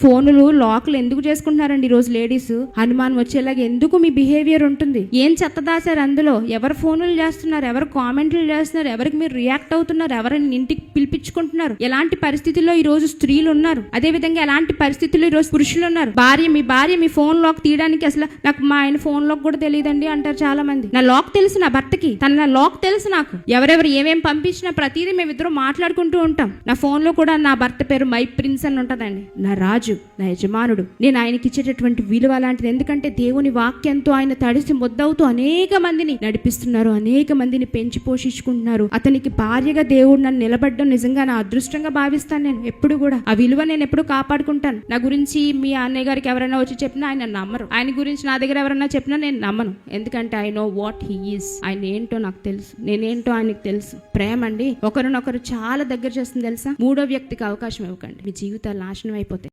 ఫోనులు లాక్లు ఎందుకు చేసుకుంటున్నారండి ఈ రోజు లేడీస్? అనుమానం వచ్చేలాగా ఎందుకు మీ బిహేవియర్ ఉంటుంది? ఏం చెత్త దాశారు అందులో? ఎవరు ఫోనులు చేస్తున్నారు, ఎవరు కామెంట్లు చేస్తున్నారు, ఎవరికి మీరు రియాక్ట్ అవుతున్నారు, ఎవరిని ఇంటికి పిలిపించుకుంటున్నారు? ఎలాంటి పరిస్థితుల్లో ఈ రోజు స్త్రీలు ఉన్నారు, అదే విధంగా ఎలాంటి పరిస్థితుల్లో ఈ రోజు పురుషులు ఉన్నారు? మీ భార్య మీ ఫోన్ లాక్ తీయడానికి అసలు నాకు మా ఆయన ఫోన్ లాక్ కూడా తెలియదండి అంటారు చాలా మంది. నా లాక్ తెలుసు నా భర్తకి, నా లాక్ తెలుసు నాకు. ఎవరెవరు ఏమేమి పంపించినా ప్రతిదీ మేమిద్దరం మాట్లాడుకుంటూ ఉంటాం. నా ఫోన్ లో కూడా నా భర్త పేరు మై ప్రిన్స్ అని ఉంటదండి. నా రాజు, నా యజమానుడు. నేను ఆయనకి ఇచ్చేటటువంటి విలువ అలాంటిది. ఎందుకంటే దేవుని వాక్యంతో ఆయన తడిసి ముద్దవుతూ అనేక మందిని నడిపిస్తున్నారు, అనేక మందిని పెంచి పోషించుకుంటున్నారు. అతనికి భార్యగా దేవుడు నన్ను నిలబడడం నిజంగా నా అదృష్టంగా భావిస్తాను. నేను ఎప్పుడు కూడా ఆ విలువ నేను ఎప్పుడు కాపాడుకుంటాను. నా గురించి మీ అన్నయ్య గారికి ఎవరైనా వచ్చి చెప్పినా ఆయన నమ్మరు. ఆయన గురించి నా దగ్గర ఎవరైనా చెప్పినా నేను నమ్మను. ఎందుకంటే I know what he is. ఆయన ఏంటో నాకు తెలుసు, నేనేంటో ఆయనకు తెలుసు. ప్రేమ అండి ఒకరినొకరు చాలా దగ్గర చేస్తుంది తెలుసా? మూడో వ్యక్తికి అవకాశం ఇవ్వకండి, మీ జీవితాలు నాశనం అయిపోతాయి.